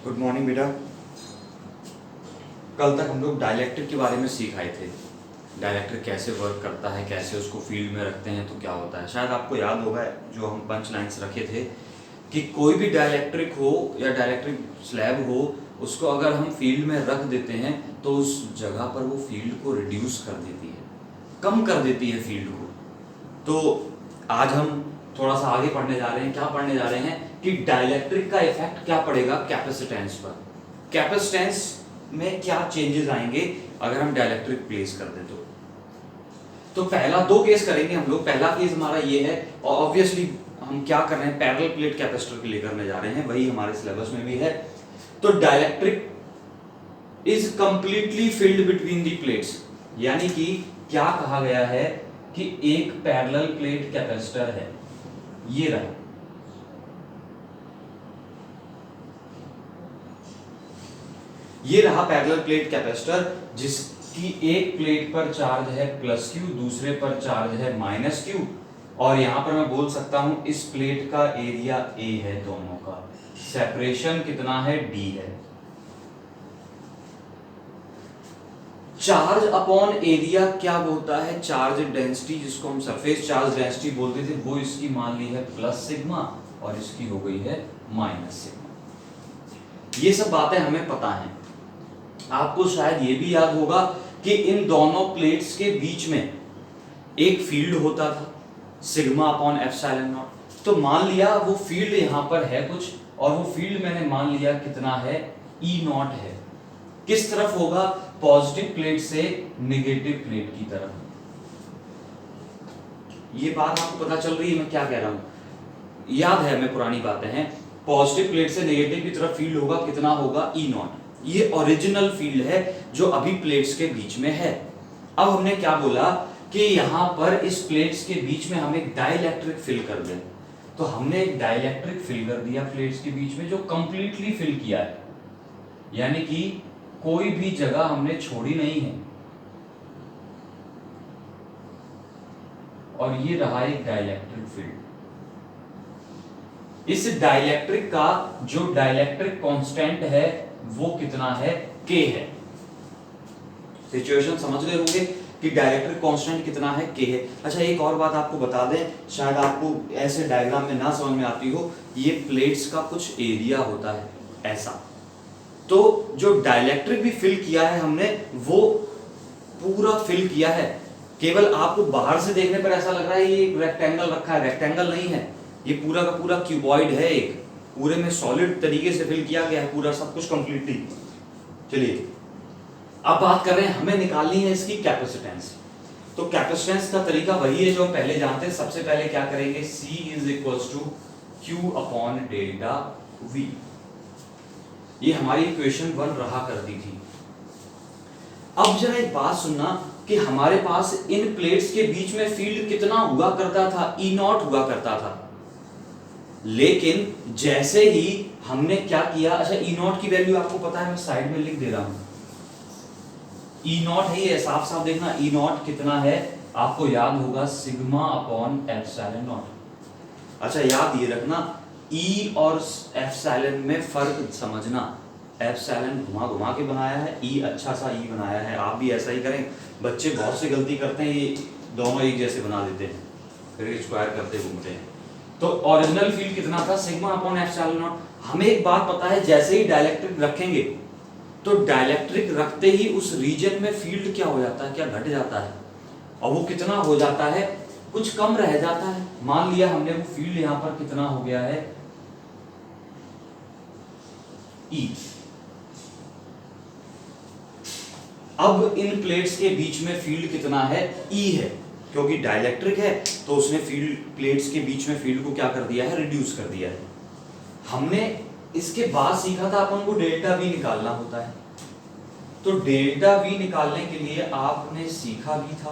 Good morning बेटा। कल तक हम लोग डाइलेक्ट्रिक के बारे में सीख आए थे। डाइलेक्ट्रिक कैसे वर्क करता है, कैसे उसको फील्ड में रखते हैं तो क्या होता है। शायद आपको याद होगा जो हम पंच लाइन्स रखे थे कि कोई भी डाइलेक्ट्रिक हो या डाइलेक्ट्रिक स्लैब हो, उसको अगर हम फील्ड में रख देते हैं तो उस जगह पर वो फील्ड को रिड्यूस कर देती है, कम कर देती है फील्ड को। तो आज हम थोड़ा सा आगे पढ़ने जा रहे हैं। क्या पढ़ने जा रहे हैं कि डाइलेक्ट्रिक का इफेक्ट क्या पड़ेगा कैपेसिटेंस पर, कैपेसिटेंस में क्या चेंजेस आएंगे अगर हम डाइलेक्ट्रिक प्लेस कर दें तो पहला दो केस करेंगे हम लोग। पहला केस हमारा ये है, और ऑब्वियसली हम क्या कर रहे हैं, पैरेलल प्लेट कैपेसिटर के लिए करने जा रहे हैं, वही हमारे सिलेबस में भी है। तो dielectric is completely filled between the plates, यानी कि क्या कहा गया है कि एक पैरेलल प्लेट कैपेसिटर है, ये रहा, ये रहा पैरेलल प्लेट कैपेसिटर, जिसकी एक प्लेट पर चार्ज है प्लस क्यू, दूसरे पर चार्ज है माइनस क्यू, और यहां पर मैं बोल सकता हूं इस प्लेट का एरिया ए है, दोनों का सेपरेशन कितना है, डी है। चार्ज अपॉन एरिया क्या होता है, चार्ज डेंसिटी, जिसको हम सरफेस चार्ज डेंसिटी बोलते थे, वो इसकी मान ली है प्लस सिग्मा और इसकी हो गई है माइनस सिग्मा। ये सब बातें हमें पता हैं। आपको शायद ये भी याद होगा कि इन दोनों प्लेट्स के बीच में एक फील्ड होता था, सिग्मा अपॉन एप्सिलॉन नॉट। तो मान लिया वो फील्ड यहां पर है कुछ, और वो फील्ड मैंने मान लिया कितना है, ई नॉट है। किस तरफ होगा, पॉजिटिव प्लेट से नेगेटिव प्लेट की तरफ। ये बात आपको पता चल रही है मैं क्या कह रहा हूं, याद है हमें पुरानी बातें हैं। पॉजिटिव प्लेट से नेगेटिव की तरफ फील्ड होगा, कितना होगा, ई नॉट। ये ओरिजिनल फील्ड है जो अभी प्लेट्स के बीच में है। अब हमने क्या बोला कि यहां पर इस प्लेट्स के बीच में हम एक डाइलेक्ट्रिक फिल कर दें, तो हमने एक डाइलेक्ट्रिक फिल कर दिया प्लेट्स के बीच में, जो कंप्लीटली फिल किया है, यानी कि कोई भी जगह हमने छोड़ी नहीं है। और ये रहा एक डाइलेक्ट्रिक फील्ड। इस डाइलेक्ट्रिक का जो डाइलेक्ट्रिक कांस्टेंट है वो कितना है, के है। सिचुएशन समझ गए होंगे कि डाइलेक्ट्रिक कांस्टेंट कितना है, के है। अच्छा, एक और बात आपको बता दें, शायद आपको ऐसे डायग्राम में ना समझ में आती हो, ये प्लेट्स का कुछ एरिया होता है ऐसा। तो जो डाइलेक्ट्रिक भी फिल किया है हमने, वो पूरा फिल किया है। केवल आपको बाहर से देखने पर ऐसा लग रहा है ये एक रेक्टेंगल रखा है, रेक्टेंगल नहीं है, ये पूरा का पूरा क्यूबॉइड है, एक पूरे में सॉलिड तरीके से फिल किया गया है, पूरा सब कुछ कंप्लीटली। चलिए अब बात कर रहे हैं, हमें निकालनी है इसकी कैपेसिटेंस। तो कैपेसिटेंस का तरीका वही है जो हम पहले जानते हैं। सबसे पहले क्या करेंगे, C is equals to Q upon delta V। ये हमारी इक्वेशन 1 रहा करती थी। अब जरा एक बात सुनना कि हमारे पास इन प्लेट्स के बीच में फील्ड कितना हुआ करता था, E नॉट हुआ करता था। लेकिन जैसे ही हमने क्या किया, अच्छा E नॉट की वैल्यू आपको पता है, मैं साइड में लिख दे रहा हूं। E नॉट है ये, साफ साफ देखना, E नॉट कितना है, आपको याद होगा सिग्मा अपॉन एप्सिलॉन नॉट। अच्छा, याद ये रखना, E और एप्सिलॉन में फर्क समझना। एप्सिलॉन घुमा घुमा के बनाया है, E अच्छा सा E बनाया है। आप भी ऐसा ही करें। बच्चे बहुत सी गलती करते हैं, ये दोनों एक जैसे बना देते हैं, फिर स्क्वायर करते घूमते हैं। तो ओरिजिनल फील्ड कितना था, सिग्मा अपॉन एप्सिलॉन नॉट। हमें एक बात पता है, जैसे ही डाइलेक्ट्रिक रखेंगे तो डाइलेक्ट्रिक रखते ही उस रीजन में फील्ड क्या हो जाता है, क्या घट जाता है, और वो कितना हो जाता है, कुछ कम रह जाता है। मान लिया हमने वो फील्ड यहां पर कितना हो गया है, E। अब इन प्लेट्स के बीच में फील्ड कितना है, E है, क्योंकि डाइलेक्ट्रिक है तो उसने फील्ड, प्लेट्स के बीच में फील्ड को क्या कर दिया है, रिड्यूस कर दिया है। हमने इसके बाद सीखा था अपन को डेल्टा V निकालना होता है। तो डेल्टा V निकालने के लिए आपने सीखा भी था,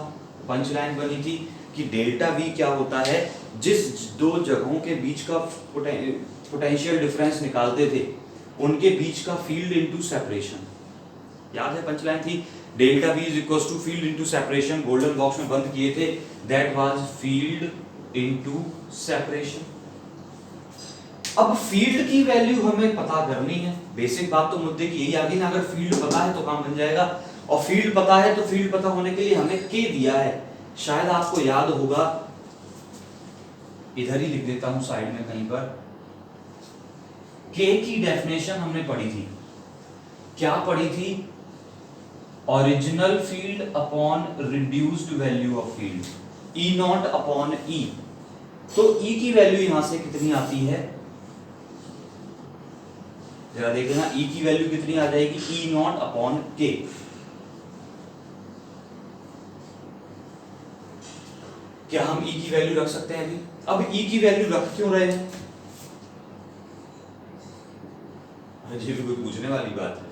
पंच लाइन बनी थी कि डेल्टा V क्या होता है, जिस दो जगहों के बीच का पोटेंशियल डिफरेंस निकालते थे उनके बीच का फील्ड इनटू सेपरेशन। याद है पंच लाइन थी, delta V is equals to field into separation, golden box में बंद किए थे, that was field into separation. अब फील्ड की वैल्यू हमें पता करनी है, बेसिक बात तो मुद्दे की यही आ गई ना, अगर फील्ड पता है तो काम बन जाएगा। और फील्ड पता है तो फील्ड पता होने के लिए हमें के दिया है, शायद आपको याद होगा, इधर ही लिख देता हूं साइड में कहीं पर, के की डेफिनेशन हमने पढ़ी थी, क्या पढ़ी थी? Original field upon reduced value of field, E not upon E. तो ई की वैल्यू यहां से कितनी आती है, जरा देख लेना, ई की वैल्यू कितनी आ जाएगी, ई नॉट अपॉन के। क्या हम ई की वैल्यू रख सकते हैं अभी? अब ई की वैल्यू रख क्यों रहे हैं? ये भी कोई पूछने वाली बात है।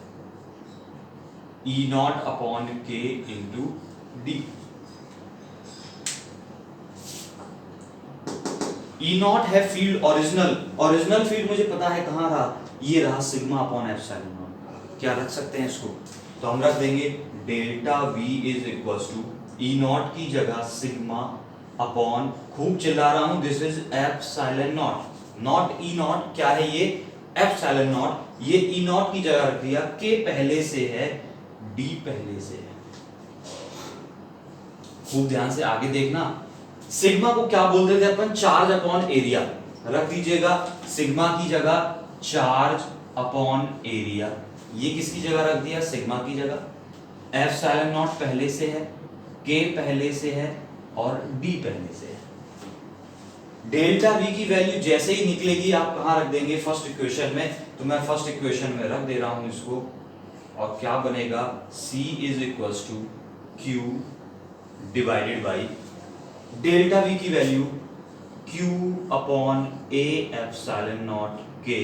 ई नॉट अपॉन के इंटू डी। ई नॉट है फील्ड ओरिजिनल, ओरिजिनल फील्ड मुझे पता है कहां रहा, ये रहा सिग्मा अपॉन एप्सिलॉन नॉट। क्या रख सकते हैं इसको? तो हम रख देंगे delta V is equal to E not की जगह सिग्मा अपॉन, खूब चिल्ला रहा हूं, this is epsilon not, not E not, क्या है ये? Epsilon not. ये ई नॉट की जगह रख दिया, के पहले से है, डी पहले से है। खूब ध्यान से आगे देखना, सिग्मा को क्या बोलते थे अपन? Charge upon area. रख दीजिएगा सिग्मा की जगह चार्ज अपॉन एरिया, ये किसकी जगह रख दिया? सिग्मा की जगह। एप्सिलॉन नॉट पहले से है, के पहले से है और डी पहले से है। डेल्टा वी की वैल्यू जैसे ही निकलेगी आप कहां रख देंगे? फर्स्ट इक्वेशन में। तो मैं फर्स्ट इक्वेशन में रख दे रहा हूं इसको, और क्या बनेगा? C is equal to Q divided by delta V की value Q upon A epsilon not K।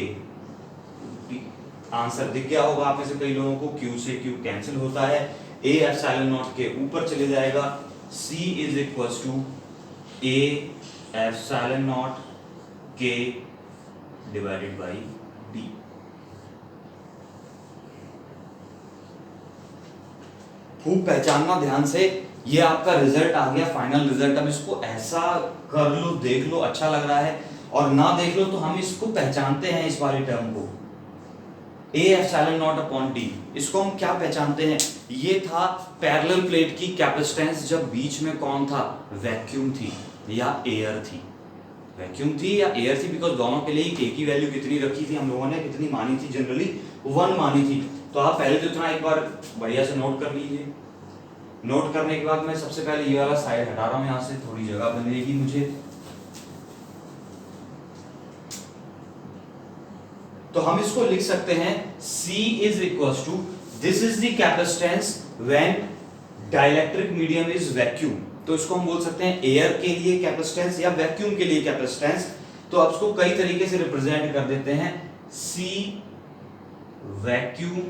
Answer दिख गया होगा आप में से कई लोगों को, Q से Q कैंसिल होता है, A एप्सिलॉन नॉट के ऊपर चले जाएगा, C is equal to A epsilon not K divided by D। खूब पहचानना ध्यान से, ये आपका रिजल्ट आ गया, फाइनल रिजल्ट। अब इसको ऐसा कर लो, देख लो, अच्छा लग रहा है, और ना देख लो तो हम इसको पहचानते हैं, इस वाले टर्म को A epsilon not upon D. इसको हम क्या पहचानते हैं? ये था पैरेलल प्लेट की कैपेसिटेंस जब बीच में कौन था? वैक्यूम थी या एयर थी? वैक्यूम थी या एयर थी, बिकॉज दोनों के लिए के की वैल्यू कितनी रखी थी हम लोगों ने? कितनी मानी थी? जनरली 1 मानी थी। तो आप पहले तो इतना एक बार बढ़िया से नोट कर लीजिए। नोट करने के बाद मैं सबसे पहले ये वाला साइड हटा रहा हूं, यहां से थोड़ी जगह बनेगी मुझे। तो हम इसको लिख सकते हैं C is equal to, this is the capacitance when dielectric medium is vacuum. तो इसको हम बोल सकते हैं एयर के लिए कैपेसिटेंस या वैक्यूम के लिए कैपेसिटेंस। तो अब इसको कई तरीके से रिप्रेजेंट कर देते हैं, C वैक्यूम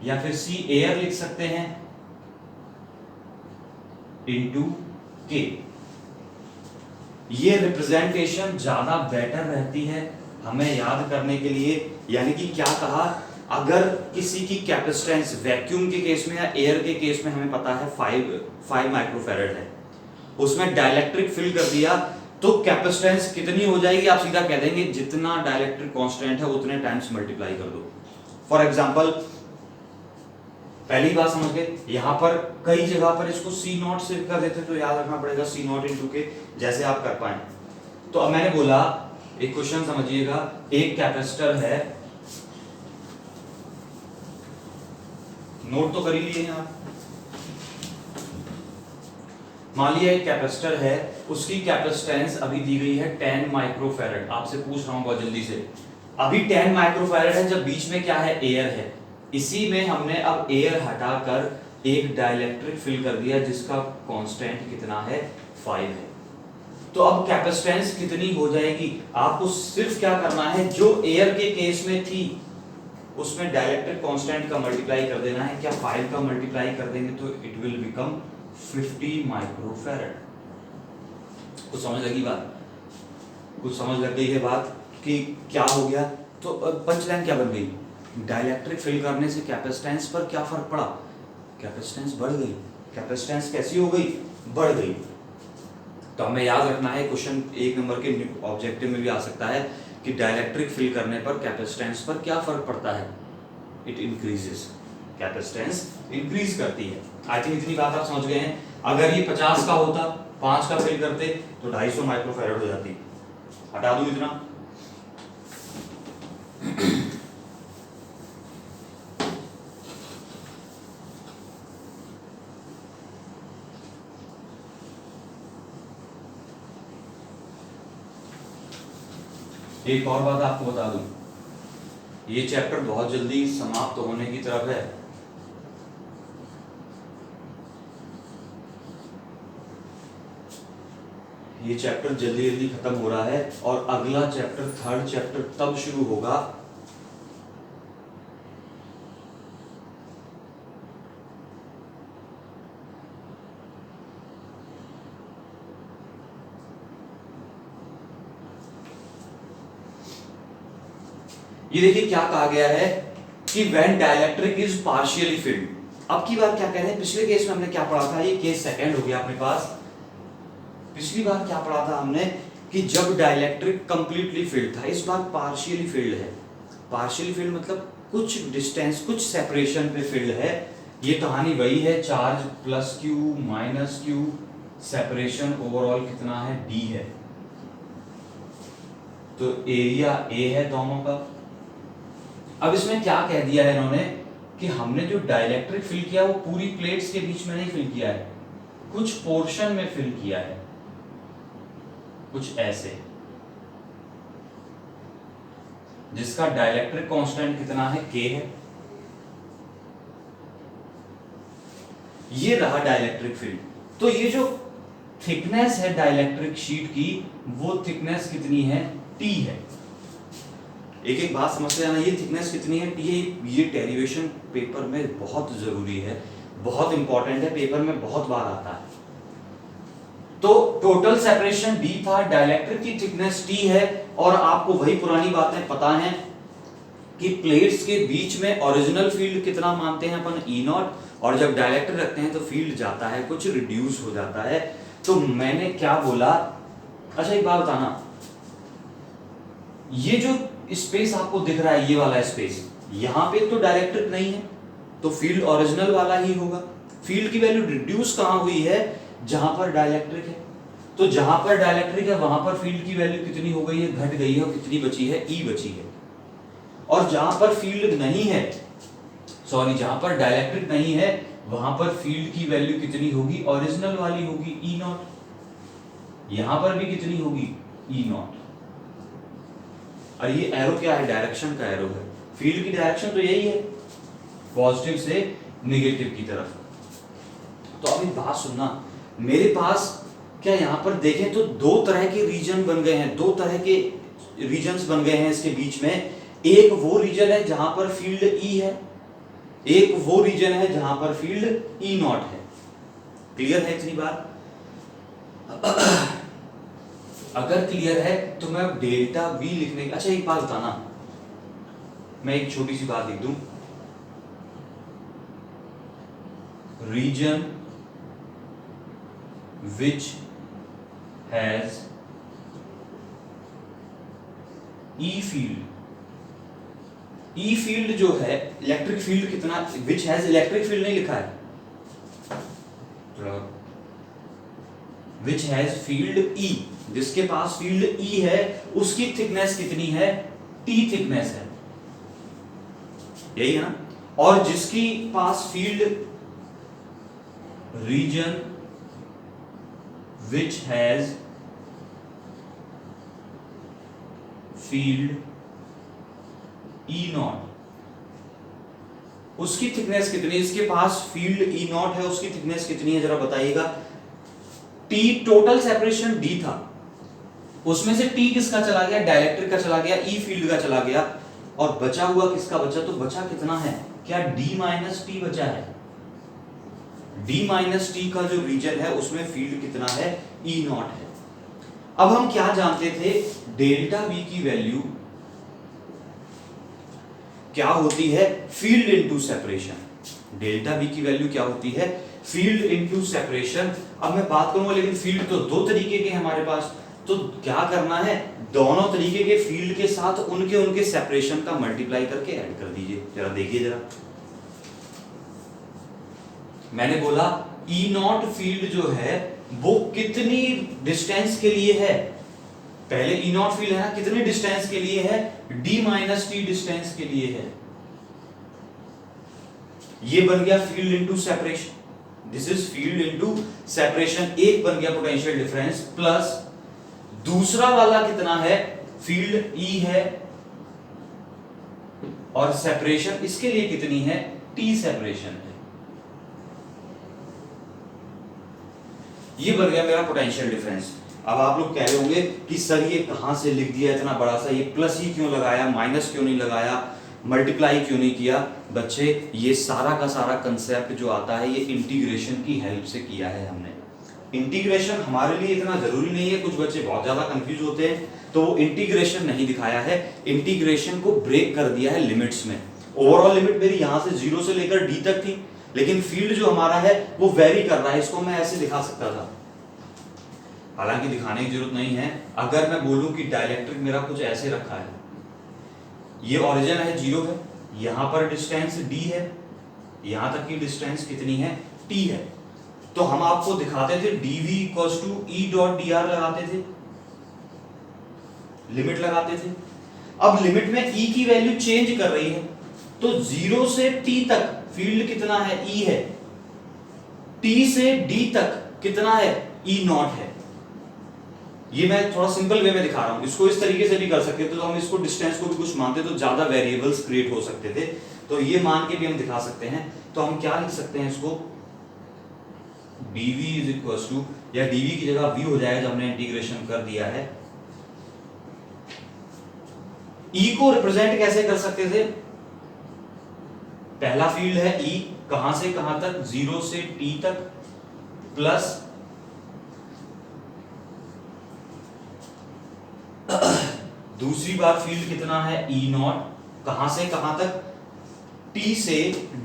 या फिर C एयर लिख सकते हैं इनटू के। ये रिप्रेजेंटेशन ज्यादा बेटर रहती है हमें याद करने के लिए। यानी कि क्या कहा, अगर किसी की कैपेसिटेंस वैक्यूम के केस में या एयर के केस में हमें पता है 5 माइक्रोफैरड है, उसमें डाइलेक्ट्रिक फिल कर दिया तो कैपेसिटेंस कितनी हो जाएगी? आप सीधा कह देंगे जितना डाइलेक्ट्रिक कांस्टेंट है उतने टाइम्स मल्टीप्लाई कर दो। फॉर एग्जांपल, पहली बात समझ गए, यहां पर कई जगह पर इसको C नॉट से कर देते तो याद रखना पड़ेगा C नॉट इंटू के, जैसे आप कर पाए। तो अब मैंने बोला, एक क्वेश्चन समझिएगा, एक कैपेसिटर है, नोट तो कर ही लिए आप। मान लिया एक कैपेसिटर है, उसकी कैपेसिटेंस अभी दी गई है 10 माइक्रोफैरड। आपसे पूछ रहा हूं बहुत जल्दी से, अभी 10 माइक्रोफैरड है, जब बीच में क्या है? एयर है। इसी में हमने अब एयर हटाकर एक डाइलेक्ट्रिक फिल कर दिया जिसका कांस्टेंट कितना है? 5 है। तो अब कैपेसिटेंस कितनी हो जाएगी? आपको सिर्फ क्या करना है, जो एयर के केस में थी उसमें डाइलेक्ट्रिक कांस्टेंट का मल्टीप्लाई कर देना है। क्या 5 का मल्टीप्लाई कर देंगे तो इट विल बिकम 50 माइक्रोफैरड। कुछ समझ लगी बात? कुछ समझ लग गई है बात कि क्या हो गया? तो पंचलाइन क्या बन गई? डाइलेक्ट्रिक फिल करने से कैपेसिटेंस पर क्या फर्क पड़ा? कैपेसिटेंस बढ़ गई। कैपेसिटेंस कैसी हो गई? बढ़ गई। तो तो हमें याद रखना है, क्वेश्चन 1 नंबर के ऑब्जेक्टिव में भी आ सकता है कि डाइलेक्ट्रिक फिल करने पर कैपेसिटेंस पर क्या फर्क पड़ता है, इट इंक्रीजेस, कैपेसिटेंस इंक्रीज करती है। आई थिंक इतनी बात आप समझ गए हैं। अगर ये 50 का होता, 5 का फिल करते तो 250 माइक्रोफैरड हो जाती। हटा दूं इतना। एक और बात आपको बता दूं, ये चैप्टर बहुत जल्दी समाप्त होने की तरफ है। ये चैप्टर जल्दी जल्दी खत्म हो रहा है और अगला चैप्टर, थर्ड चैप्टर तब शुरू होगा ये देखिए क्या कहा गया है कि when dielectric is partially field. अब की बार क्या कह रहे हैं, पिछले केस में हमने क्या पढ़ा था, ये केस सेकंड हो गया अपने पास। पिछली बार क्या पढ़ा था हमने कि जब डाइलेक्ट्रिक कंप्लीटली फिल्ड था, इस बार पार्शियली फिल्ड है। पार्शियली फिल्ड मतलब कुछ डिस्टेंस, कुछ सेपरेशन पे फिल्ड है। ये कहानी वही है, charge plus Q minus Q, separation overall कितना है, डी है। तो एरिया ए है दोनों का। अब इसमें क्या कह दिया है इन्होंने कि हमने जो डाइलेक्ट्रिक फिल किया वो पूरी प्लेट्स के बीच में नहीं फिल किया है, कुछ पोर्शन में फिल किया है, कुछ ऐसे, जिसका डाइलेक्ट्रिक कांस्टेंट कितना है, के है। ये रहा डाइलेक्ट्रिक फील्ड। तो ये जो थिकनेस है डाइलेक्ट्रिक शीट की, वो थिकनेस कितनी है, टी है। एक एक बात समझते जाना, ये थिकनेस कितनी है, टी है। ये डेरिवेशन पेपर में बहुत जरूरी है, बहुत इंपॉर्टेंट है, पेपर में बहुत बार आता है। तो टोटल सेपरेशन डी था, डाइलेक्ट्रिक की थिकनेस टी है, और आपको वही पुरानी बातें पता हैं कि प्लेट्स के बीच में ओरिजिनल फील्ड कितना मानते हैं अपन, ई नॉट, और जब डाइलेक्ट्रिक रखते हैं तो फील्ड जाता है, कुछ रिड्यूस हो जाता है। तो मैंने क्या बोला, अच्छा एक बात बताना, ये जो स्पेस आपको दिख रहा है, ये वाला स्पेस, यहां पे तो डाइलेक्ट्रिक नहीं है, तो फील्ड ओरिजिनल वाला ही होगा। फील्ड की वैल्यू रिड्यूस कहां हुई है, जहां पर डाइलेक्ट्रिक है। तो जहां पर डाइलेक्ट्रिक है वहां पर फील्ड की वैल्यू कितनी हो गई है, घट गई है, और कितनी बची है, ई बची है। और जहां पर फील्ड नहीं है, सॉरी, जहां पर डाइलेक्ट्रिक नहीं है वहां पर फील्ड की वैल्यू कितनी होगी, ओरिजिनल वाली होगी, ई नॉट। यहां पर भी कितनी होगी, ई नॉट। और ये एरो क्या है, डायरेक्शन का एरो है। फील्ड की डायरेक्शन तो यही है, पॉजिटिव से नेगेटिव की तरफ। तो अब एक बात सुनना, मेरे पास क्या यहां पर देखें तो दो तरह के रीजन बन गए हैं, दो तरह के रीजन्स बन गए हैं इसके बीच में। एक वो रीजन है जहां पर फील्ड ई है, एक वो रीजन है जहां पर फील्ड ई नॉट है। क्लियर है इतनी बात? अगर क्लियर है तो मैं डेल्टा वी लिखने, अच्छा एक बात बताना, मैं एक छोटी सी बात लिख दूं, reason which has E field, E field जो है, इलेक्ट्रिक फील्ड कितना, विच हैज इलेक्ट्रिक फील्ड नहीं लिखा है, विच हैज फील्ड ई, जिसके पास फील्ड ई है उसकी थिकनेस कितनी है, टी थिकनेस है, यही है ना। और जिसकी पास field, region which has field E not, उसकी थिकनेस कितनी है, इसके पास फील्ड ई नॉट है, उसकी थिकनेस कितनी है जरा बताइएगा। टी, टोटल सेपरेशन डी था, उसमें से टी किसका चला गया, डाइलेक्ट्रिक का चला गया, ई फील्ड का चला गया, और बचा हुआ किसका बचा, तो बचा कितना है, क्या डी माइनस टी बचा है। डी माइनस टी का जो रीजन है उसमें फील्ड कितना है, ई नॉट है। अब हम क्या जानते थे, डेल्टा वी की वैल्यू क्या होती है, field into separation. Delta V की वैल्यू क्या होती है, फील्ड इनटू सेपरेशन। अब मैं बात करूंगा लेकिन फील्ड तो दो तरीके के हमारे पास, तो क्या करना है, दोनों तरीके के फील्ड के साथ उनके उनके सेपरेशन का मल्टीप्लाई करके ऐड कर दीजिए। जरा देखिए जरा, मैंने बोला ई नॉट फील्ड जो है वो कितनी डिस्टेंस के लिए है, पहले ई नॉट फील्ड है ना, कितनी डिस्टेंस के लिए है, डी माइनस टी डिस्टेंस के लिए है। ये बन गया field into separation, this is field into separation. एक बन गया पोटेंशियल डिफरेंस, प्लस दूसरा वाला कितना है, फील्ड ई है और सेपरेशन इसके लिए कितनी है, टी सेपरेशन है। ये बन गया मेरा पोटेंशियल डिफरेंस। अब आप लोग कह रहे होंगे कि सर ये कहां से लिख दिया इतना बड़ा सा, ये प्लस ही क्यों लगाया, माइनस क्यों नहीं लगाया, मल्टीप्लाई क्यों नहीं किया। बच्चे ये सारा का सारा कंसेप्ट जो आता है ये इंटीग्रेशन की हेल्प से किया है हमने। इंटीग्रेशन हमारे लिए इतना जरूरी नहीं है, कुछ बच्चे बहुत ज्यादा कंफ्यूज होते हैं, तो वो इंटीग्रेशन नहीं दिखाया है, इंटीग्रेशन को ब्रेक कर दिया है लिमिट्स में। ओवरऑल लिमिट मेरी यहां से 0 से लेकर डी तक थी, लेकिन फील्ड जो हमारा है वो वेरी कर रहा है, इसको मैं ऐसे दिखा सकता था, हालांकि दिखाने की जरूरत नहीं है। अगर मैं बोलूं कि डाइलेक्ट्रिक मेरा कुछ ऐसे रखा है, ये ओरिजिन है 0 है, यहां पर डिस्टेंस d है, यहां तक की डिस्टेंस कितनी है, t है, तो हम आपको दिखाते थे dv equals to e dot dr लगाते थे, लिमिट लगाते थे। अब लिमिट में e की वैल्यू चेंज कर रही है, तो 0 से t तक फील्ड कितना है, e है, t से d तक कितना है, e नॉट है। ये मैं थोड़ा सिंपल वे में दिखा रहा हूं, इसको इस तरीके से भी कर सकते थे, तो हम इसको डिस्टेंस को भी कुछ मानते तो ज्यादा वेरिएबल्स क्रिएट हो सकते थे, तो ये मान के भी हम दिखा सकते हैं। तो हम क्या लिख सकते हैं इसको, dv इज इक्वल्स टू, या dv की जगह v हो जाएगा जब हमने इंटीग्रेशन कर दिया है। e को रिप्रेजेंट कैसे कर सकते थे, पहला फील्ड है e, कहां से कहां तक, 0 से t तक, प्लस दूसरी बार फील्ड कितना है, E नॉट, कहां से कहां तक, T से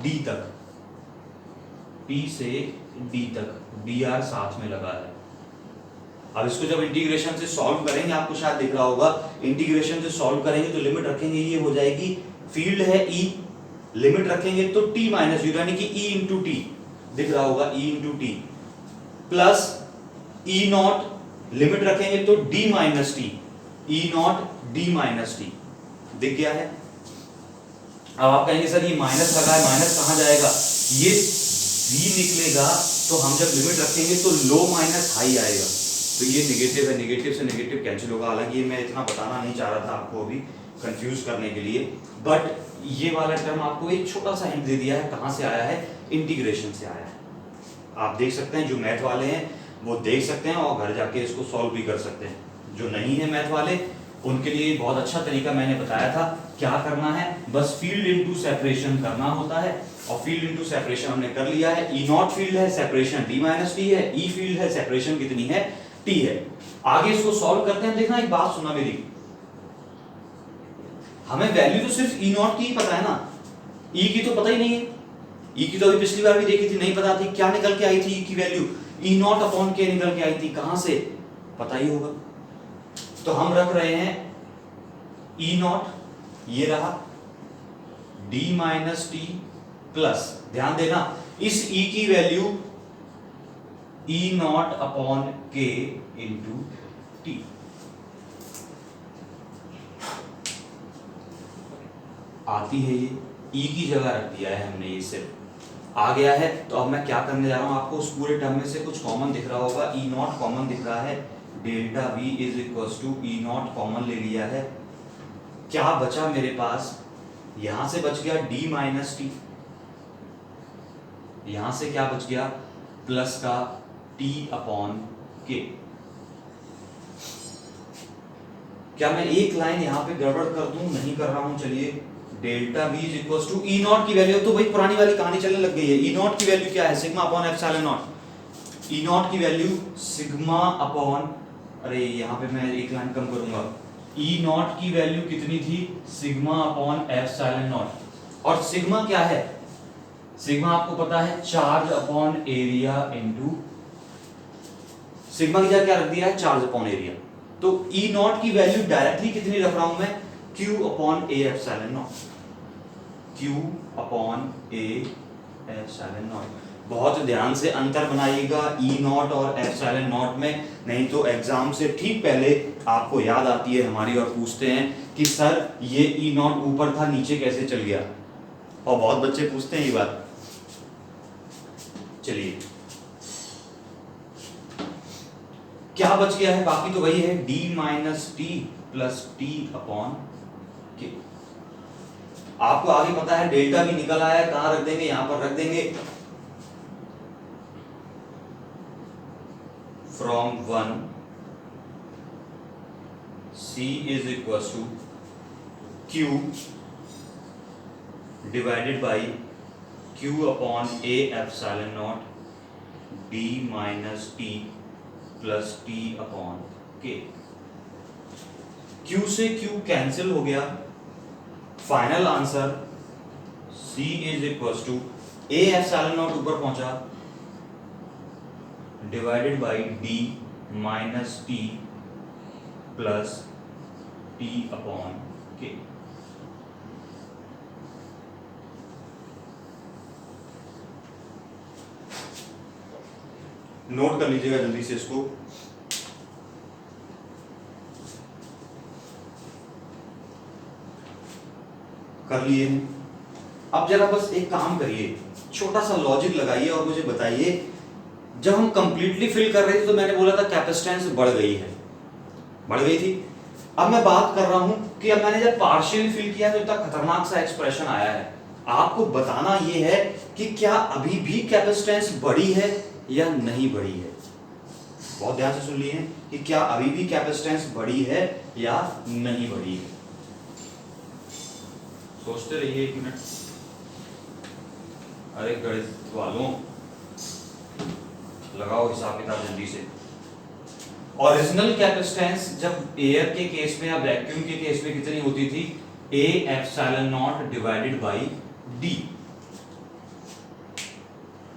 D तक, T से D तक, dr साथ में लगा है। अब इसको जब इंटीग्रेशन से सॉल्व करेंगे, आपको शायद दिख रहा होगा, इंटीग्रेशन से सॉल्व करेंगे तो लिमिट रखेंगे, ये हो जाएगी, फील्ड है E, लिमिट रखेंगे तो t माइनस जीरो, यानी कि E इंटू टी, दिख रहा होगा E into T, plus E not, limit रखेंगे तो d minus T, E not d minus T, दिख गया है। अब आप कहेंगे सर ये माइनस लगा है, माइनस कहां जाएगा, ये v निकलेगा, तो हम जब लिमिट रखेंगे तो लो माइनस हाई आएगा, तो ये नेगेटिव है, नेगेटिव से नेगेटिव कैंसिल होगा। हालांकि ये मैं इतना बताना नहीं चाह रहा था आपको अभी कंफ्यूज करने के लिए, बट ये वाला टर्म आपको एक छोटा सा हिंट दे दिया है, कहां से आया है, इंटीग्रेशन से आया है। आप देख सकते हैं, जो मैथ वाले हैं वो देख सकते हैं और घर जाके इसको सॉल्व भी कर सकते हैं, जो नहीं है मैथ वाले उनके लिए बहुत अच्छा तरीका मैंने बताया था। क्या करना है, बस फील्ड इनटू सेपरेशन करना होता है, और फील्ड इनटू सेपरेशन हमने कर लिया है। ई नॉट फील्ड है, सेपरेशन d माइनस टी है, ई फील्ड है, सेपरेशन कितनी है, t है। आगे इसको सॉल्व करते हैं। देखना, एक बात सुनना मेरी, हमें वैल्यू तो सिर्फ ई नॉट की ही पता है ना, ई की तो पता ही नहीं है, ई की तो अभी पिछली बार भी देखी थी, नहीं पता थी, क्या निकल के आई थी ई की वैल्यू, ई नॉट अपॉन के निकल के आई थी, कहां से, पता ही होगा। तो हम रख रहे हैं ई नॉट, ये रहा, d माइनस टी प्लस, ध्यान देना इस e की वैल्यू ई नॉट अपॉन के इंटू टी। आती है ये, e की जगह रख दिया है हमने, ये सिर्फ आ गया है। तो अब मैं क्या करने जा रहा हूं, आपको उस पूरे टर्म में से कुछ कॉमन दिख रहा होगा, ई नॉट कॉमन दिख रहा है, delta v is equal to E naught common ले लिया है, क्या बचा मेरे पास, यहां से बच गया d माइनस टी, यहां से क्या बच गया, प्लस का t अपॉन के। क्या मैं एक लाइन यहां पे गड़बड़ कर दूं, नहीं कर रहा हूं, चलिए, delta v is equal to E not की वैल्यू, तो वही पुरानी वाली कहानी चलने लग गई है। ई नॉट की वैल्यू क्या है, sigma upon epsilon not, E not की वैल्यू सिग्मा अपॉन, अरे यहाँ पे मैं एक लाइन कम करूंगा, ई नॉट की वैल्यू कितनी थी, सिग्मा अपॉन एप्सिलॉन नॉट, और सिग्मा क्या है, सिग्मा आपको पता है charge upon area into, sigma की जगह क्या रख दिया है, चार्ज अपॉन एरिया। तो ई नॉट की वैल्यू डायरेक्टली कितनी रख रहा हूं मैं, Q upon A epsilon not, Q upon A epsilon not. बहुत ध्यान से अंतर बनाइएगा ई नॉट और एप्सिलॉन नॉट में, नहीं तो एग्जाम से ठीक पहले आपको याद आती है हमारी और पूछते हैं कि सर ये ई नॉट ऊपर था नीचे कैसे चल गया, और बहुत बच्चे पूछते हैं ये बात। चलिए क्या बच गया है, बाकी तो वही है, D minus T plus T upon के। आपको आगे पता है डेल्टा भी निकल आया है, कहां रख देंगे, यहां पर रख देंगे, from 1 C is equal to Q divided by Q upon A epsilon naught D minus T plus T upon K। Q से Q कैंसिल हो गया, final answer C is equal to A epsilon naught ऊपर पहुंचा divided by D minus T plus T upon K। Note कर लीजिएगा जल्दी से इसको। कर लिए हैं, अब जरा बस एक काम करिए, छोटा सा लॉजिक लगाइए और मुझे बताइए, जब हम कंप्लीटली फिल कर रहे थे तो मैंने बोला था कैपेसिटेंस बढ़ गई है, बढ़ गई थी। अब मैं बात कर रहा हूं कि अब मैंने जब पार्शियली फिल किया तो इतना खतरनाक सा एक्सप्रेशन आया है। आपको बताना यह है कि क्या अभी भी कैपेसिटेंस बढ़ी है या नहीं बढ़ी है। बहुत ध्यान से सुन लिए कि क्या अभी भी कैपेसिटेंस बढ़ी है या नहीं बढ़ी है। सोचते रहिए एक मिनट। अरे गणित वालों लगाओ हिसाब किताब जल्दी से। ओरिजिनल कैपेसिटेंस जब एयर के केस में या वैक्यूम के केस में कितनी होती थी, A epsilon naught divided by D,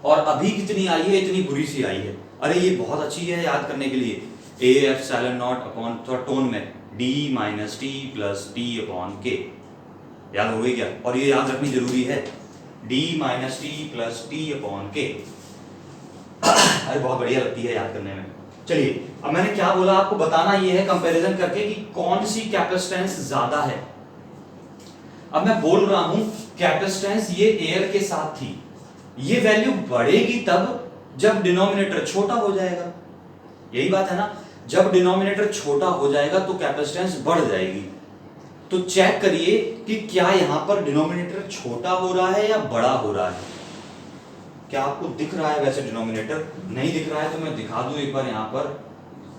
और अभी कितनी आई है, इतनी बुरी सी आई है। अरे ये बहुत अच्छी है याद करने के लिए, ए एप्सिलॉन नॉट अपॉन थोड़ा टोन में D minus T plus T upon के, याद हो गई क्या, और ये याद रखनी जरूरी है, D minus T plus T upon के। अरे बहुत बढ़िया लगती है याद करने में। चलिए अब मैंने क्या बोला, आपको बताना ये है कंपैरिजन करके कि कौन सी कैपेसिटेंस ज्यादा है। अब मैं बोल रहा हूं कैपेसिटेंस ये एयर के साथ थी, ये वैल्यू बढ़ेगी तब जब डिनोमिनेटर छोटा हो जाएगा, यही बात है ना, जब डिनोमिनेटर छोटा हो जाएगा तो कैपेसिटेंस बढ़ जाएगी। तो चेक करिए कि क्या यहां पर डिनोमिनेटर छोटा हो रहा है या बड़ा हो रहा है। क्या आपको दिख रहा है, वैसे डिनोमिनेटर नहीं दिख रहा है तो मैं दिखा दूं एक बार, यहां पर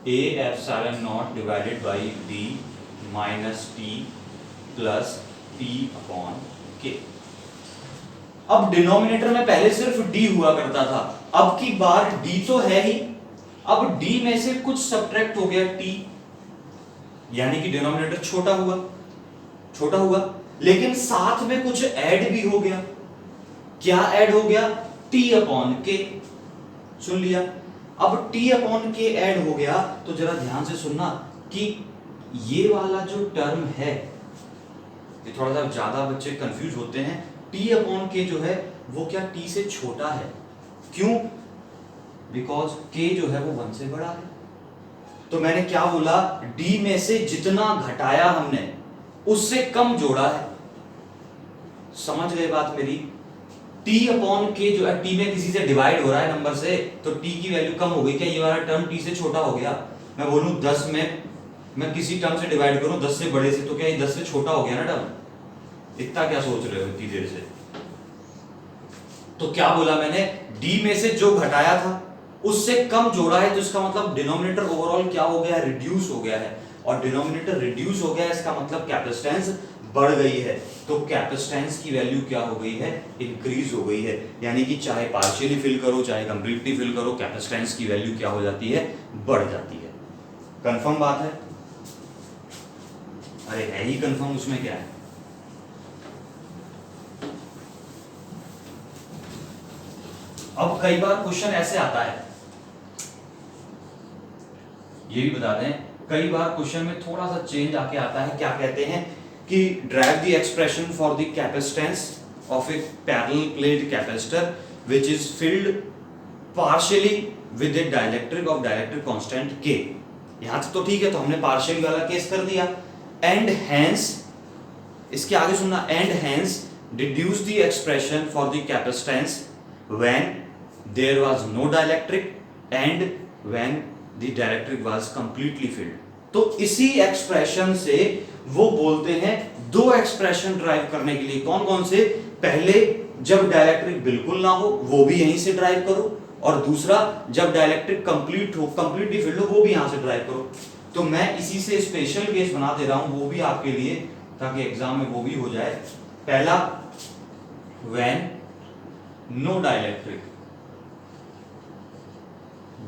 A epsilon naught divided by D minus T plus T upon के। अब डिनोमिनेटर में पहले सिर्फ डी हुआ करता था, अब की बार डी तो है ही, अब डी में से कुछ सब्ट्रैक्ट हो गया टी, यानी कि डिनोमिनेटर छोटा हुआ, लेकिन साथ में कुछ ऐड भी हो गया। क्या ऐड हो गया, टी अपॉन के, सुन लिया। अब टी अपॉन के ऐड हो गया तो जरा ध्यान से सुनना कि ये वाला जो टर्म है, ये थोड़ा सा ज्यादा बच्चे कंफ्यूज होते हैं, टी अपॉन के जो है वो क्या टी से छोटा है, क्यों, बिकॉज के जो है वो 1 से बड़ा है। तो मैंने क्या बोला, डी में से जितना घटाया हमने उससे कम जोड़ा है। समझ गए बात मेरी। t अपॉन के जो है, t में किसी से डिवाइड हो रहा है नंबर से, तो t की वैल्यू कम हो गई, क्या ये वाला टर्म t से छोटा हो गया। मैं बोलूं 10 में मैं किसी टर्म से डिवाइड करूं 10 से बड़े से, तो क्या ये 10 से छोटा हो गया ना टर्म। इतना क्या सोच रहे हो इतनी देर से। तो क्या बोला मैंने, d में से जो घटाया था उससे कम जोड़ा है, तो इसका मतलब डिनोमिनेटर ओवरऑल क्या हो गया है, रिड्यूस हो गया है, और डिनोमिनेटर रिड्यूस हो गया है, इसका मतलब कैपेसिटेंस बढ़ गई है। तो कैपेसिटेंस की वैल्यू क्या हो गई है, इंक्रीज हो गई है। यानी कि चाहे पार्शियली फिल करो चाहे कंप्लीटली फिल करो, कैपेसिटेंस की वैल्यू क्या हो जाती है, बढ़ जाती है। कंफर्म बात है, अरे है ही कंफर्म, उसमें क्या है। अब कई बार क्वेश्चन ऐसे आता है, ये भी बता दें, कई बार क्वेश्चन में थोड़ा सा चेंज आके आता है, क्या कहते हैं कि drive the expression for the capacitance of A parallel plate capacitor which is filled partially with A dielectric of dielectric constant K। यहां तक तो ठीक है, तो हमने पार्शियली वाला केस कर दिया। एंड हेंस, इसके आगे सुनना, and hence deduce the expression for the capacitance when there was no dielectric and when the dielectric was completely filled. तो इसी एक्सप्रेशन से वो बोलते हैं दो एक्सप्रेशन ड्राइव करने के लिए, कौन कौन से, पहले जब डाइलेक्ट्रिक बिल्कुल ना हो वो भी यहीं से ड्राइव करो, और दूसरा जब डाइलेक्ट्रिक कंप्लीट हो, कंप्लीटली फिल्ड हो, वो भी यहां से ड्राइव करो। तो मैं इसी से स्पेशल केस बना दे रहा हूं वो भी आपके लिए, ताकि एग्जाम में वो भी हो जाए। पहला, व्हेन नो डाइलेक्ट्रिक,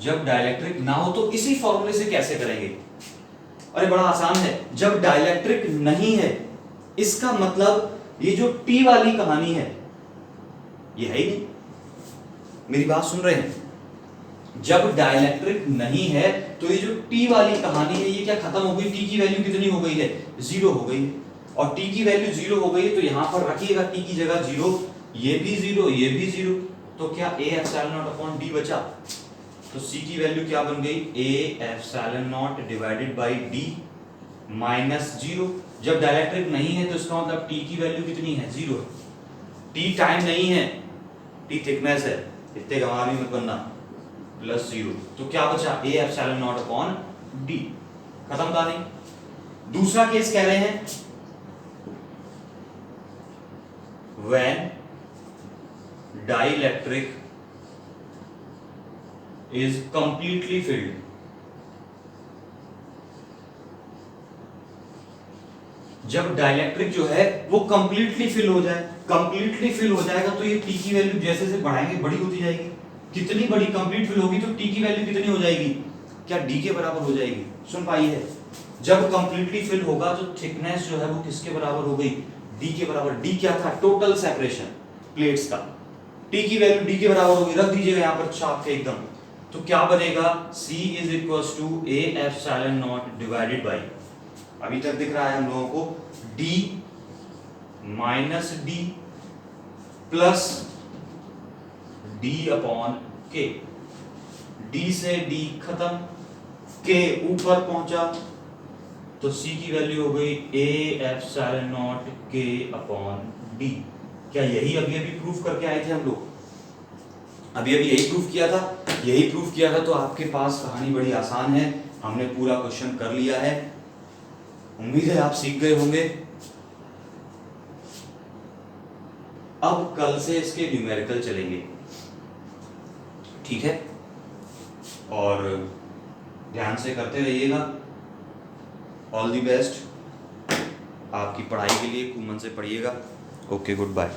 जब डाइलेक्ट्रिक ना हो, तो इसी फॉर्मूले से कैसे करेंगे? अरे बड़ा आसान है, जब डाइलेक्ट्रिक नहीं है, इसका मतलब ये जो टी वाली कहानी है ये है ही नहीं। मेरी बात सुन रहे हैं? जब डाइलेक्ट्रिक नहीं है तो ये जो टी वाली कहानी है ये क्या खत्म हो गई? टी की वैल्यू कितनी हो गई है? 0 हो गई। और टी की वैल्यू 0 हो गई, तो यहां पर रखिएगा टी की जगह 0, ये भी 0, ये भी 0, तो क्या A epsilon not upon D बचा? तो C की वैल्यू क्या बन गई? A epsilon naught divided by D minus 0। जब डाइलेक्ट्रिक नहीं है तो इसका मतलब T की वैल्यू कितनी है? 0 है। T टाइम नहीं है, T थिकनेस है, इतने गंवार भी मत बनना, प्लस 0। तो क्या बचा? A epsilon not upon D। खत्म कहानी। दूसरा केस कह रहे हैं when dielectric is completely filled, जब डाइलेक्ट्रिक जो है वो कंप्लीटली फिल हो जाए, कंप्लीटली फिल हो जाएगा तो ये टी की वैल्यू जैसे जैसे बढ़ाएंगे बड़ी होती जाएगी। कितनी बड़ी? कंप्लीट फिल होगी तो टी की वैल्यू कितनी हो जाएगी? क्या डी के बराबर हो जाएगी? सुन पाई है? जब कंप्लीटली फिल होगा तो थिकनेस जो है वो किसके बराबर हो गई? डी के बराबर। डी क्या था? टोटल सेपरेशन प्लेट्स का। टी की वैल्यू डी के बराबर होगी, रख दीजिएगा यहां पर छाप के एकदम। तो क्या बनेगा? C is equals to A epsilon naught divided by, अभी तक दिख रहा है हम लोगों को, D minus D plus D upon K। D से D खत्म, K ऊपर पहुंचा, तो C की वैल्यू हो गई A epsilon not K upon D। क्या यही अभी अभी प्रूफ करके आए थे हम लोग? अभी अभी यही प्रूफ किया था, यही प्रूफ किया था। तो आपके पास कहानी बड़ी आसान है, हमने पूरा क्वेश्चन कर लिया है। उम्मीद है आप सीख गए होंगे। अब कल से इसके न्यूमेरिकल चलेंगे, ठीक है? और ध्यान से करते रहिएगा। ऑल द बेस्ट आपकी पढ़ाई के लिए, खूब मन से पढ़िएगा। Okay, good bye.